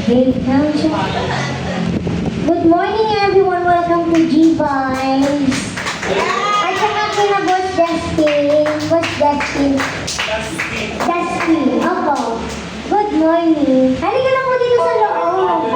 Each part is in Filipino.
Good morning everyone, welcome to G-Vibes. At saka kina Boss Dustin. Opo. Good morning. Halika na po dito sa loob.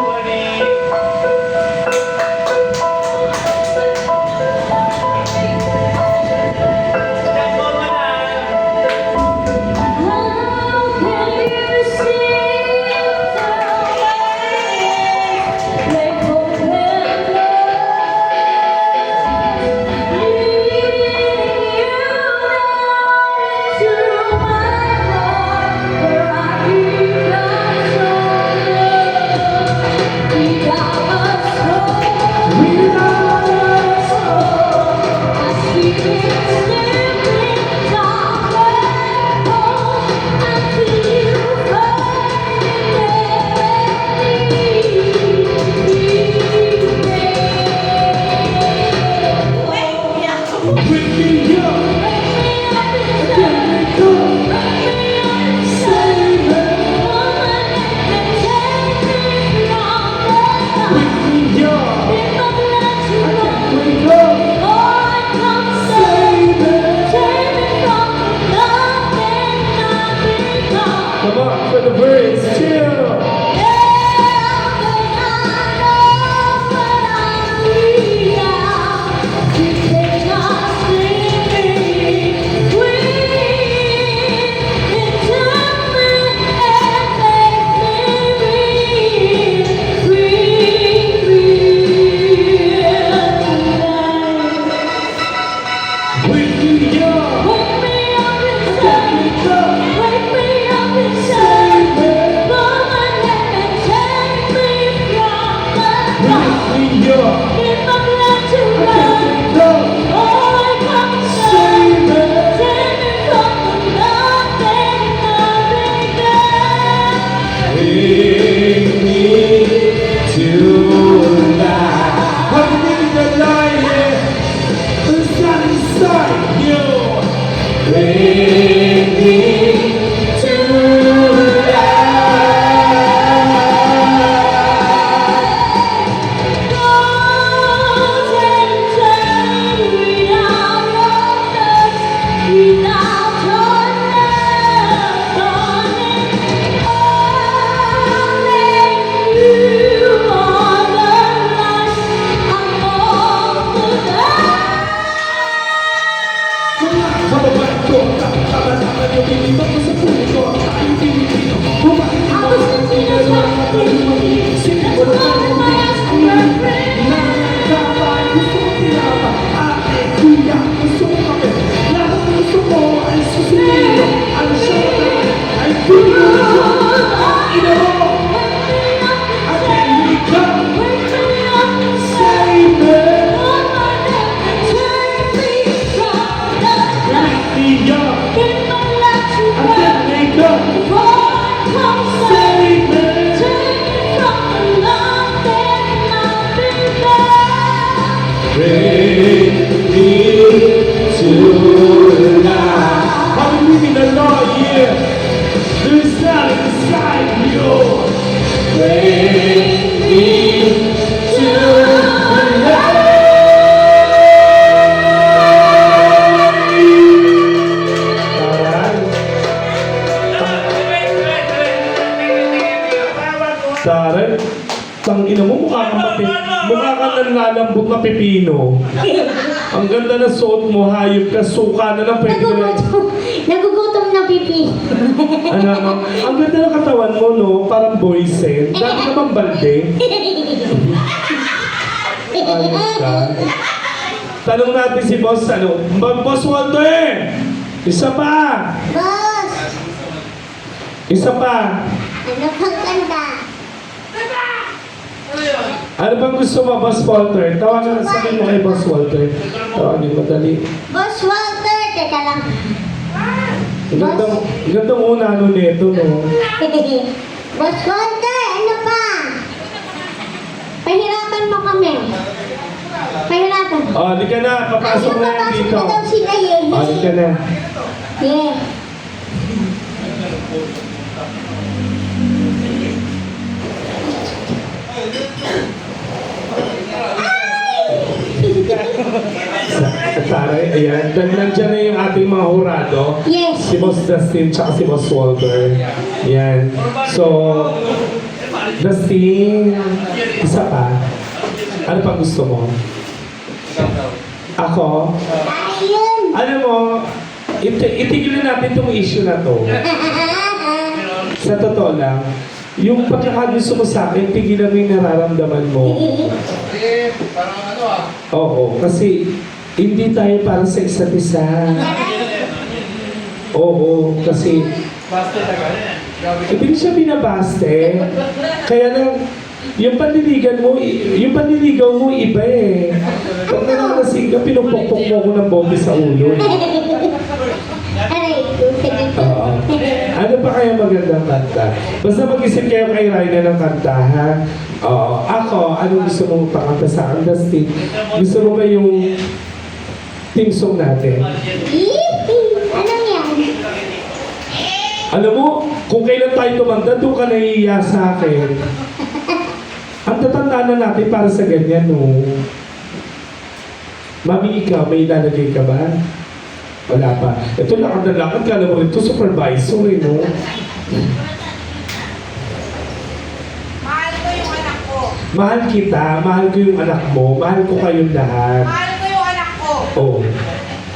Darren, tangina mo, mukha kang nanlalambot na pipino. Ang ganda ng suot mo, hayop ka, suka na lang pwede ko na. Nagugutom na pipi. Ano? Ang ganda ng katawan mo, no? Parang boysen. Dati ka bang balde? Ayos ka. Tanong natin si Boss, Boss Walter! Isa pa! Boss! Isa pa! Ano pang ganda? Ano bang gusto mo, Boss Walter? Tawagan na sabihin mo kay Boss Walter. Tawagan mo, dali. Boss Walter! Teka lang. Gandang una nito, no? Boss Walter! Ano pa? Pahirapan mo kami. Pahirapan. Oh, di ka na. Papasok na yan dito. Papasok na daw sila yun. Oh, di ka na. Yeah. Taray, ayan. Nandiyan na yung ating mga hurado. Yes. Si Boss Dustin tsaka si Boss Walter. Yan. So, Dustin, isa pa. Ano pa gusto mo? Ako? Ayun. Alam mo, itigil na natin itong issue na to. Sa totoo lang, yung pagkakagusto mo sa akin, tigilan mo yung nararamdaman mo. Oo, kasi hindi tayo para sa isa't isa. Oo, kasi hindi siya binabaste. Kaya lang, yung panliligaw mo iba eh. Pag nananasing ka, pinupukpok mo ko ng bombe sa ulo eh. Aray ko. Oo. Ano pa kaya magandang kanta? Basta mag-isip kayo kay Raina ng kanta, ha? Oo. Ako, ano gusto mong pakanta sa akin, Dustin? Gusto mo ba yung theme song natin? Anong yan? Alam mo, kung kailan tayo tumanda, doon ka nahihiya sa akin. Ang tatanda na natin para sa ganyan, no? Mami, ikaw, may ilalagay ka ba? Wala pa. Ito lakad na lakad, kala mo rin ito, supervisor, eh, no? Mahal ko yung anak ko. Mahal kita, mahal ko yung anak mo, mahal ko kayong lahat. Mahal ko yung anak ko. Oh.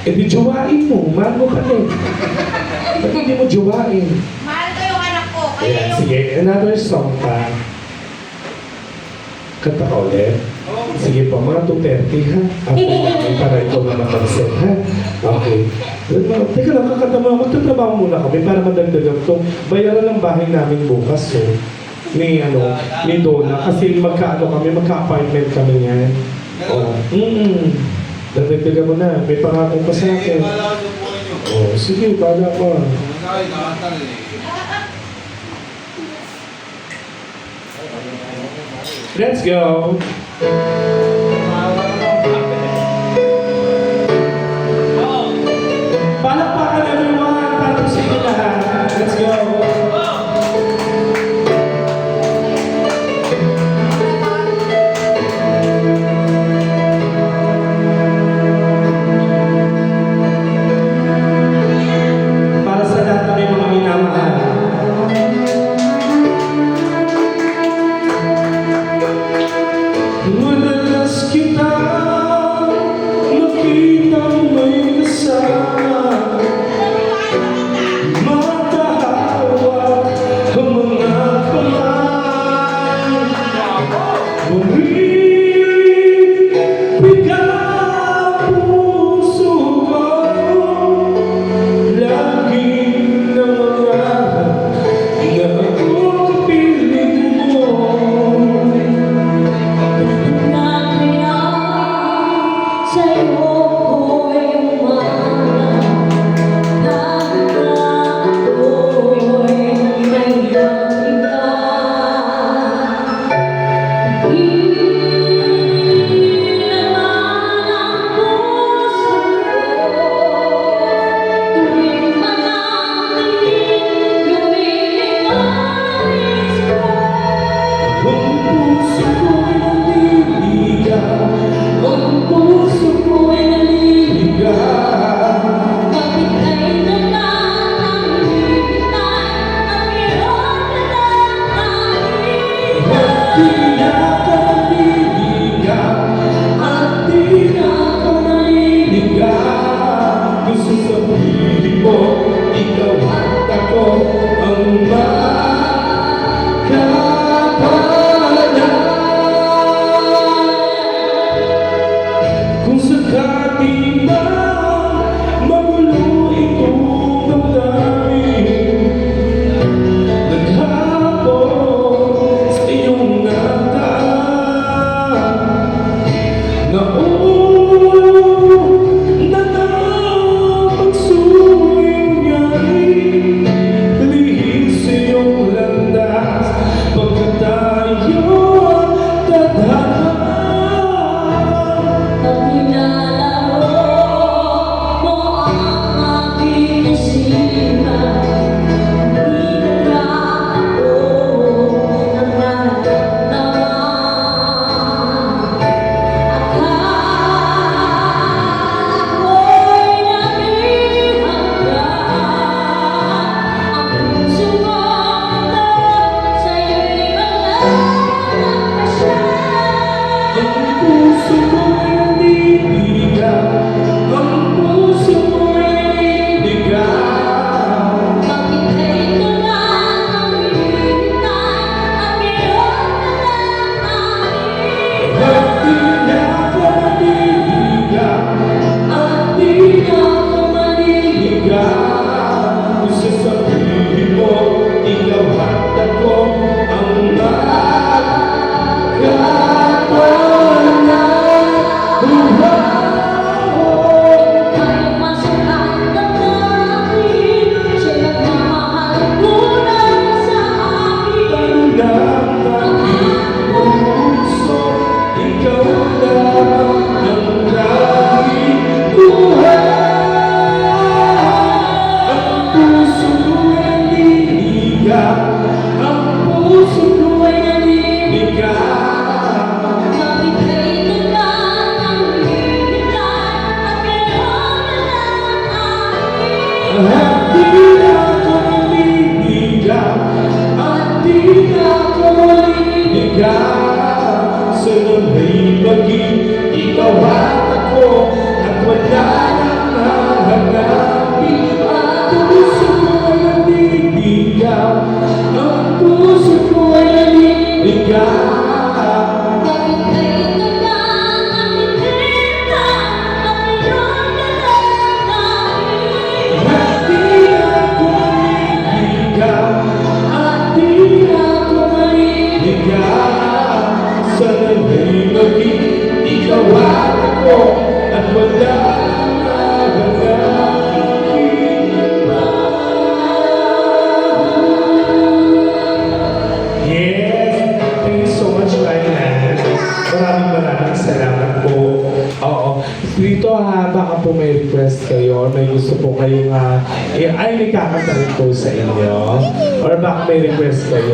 Eh di jowain mo, mahal mo pa rin. Ba't hindi mo jowain? Mahal ko yung anak ko. Kaya Ayan, yung... sige, another song pa. Kanta ka ulit. Sige po, mga 2:30 ha. Okay, para ikaw na mapansin ha. Okay. Teka lang, kakanta mo. Magtatrabaho muna kami para madagdagan to. Bayaran ng bahay namin bukas so. Ni Donna. Kasi magka-appointment kami niyan. Oo. Dadagdagan mo na. May pangako pa sa akin. Oh, sige, bala ko. Let's go. Palakpakan everyone para sa inyo lahat. Let's go. Para sa lahat na may mga minamahal. With the At di ako maliligaw, at di ako maliligaw. Sana'y maging ikaw at ako, at wala nang hahanapin. Ang puso ko ay naliligaw, ang puso ko ay naliligaw. Bakit ganito lang ang ibenta at mayroon na lang namin? At di ako maliligaw, at di ako maliligaw. Sana'y maging ikaw at ako, at wala nang hahanapin pa. Yes! Thank you so much, Ryan. Maraming salamat po. Oo. Dito baka po may request kayo, may gusto po kayong, ay may kakanta rin po sa inyo. Or baka may request kayo.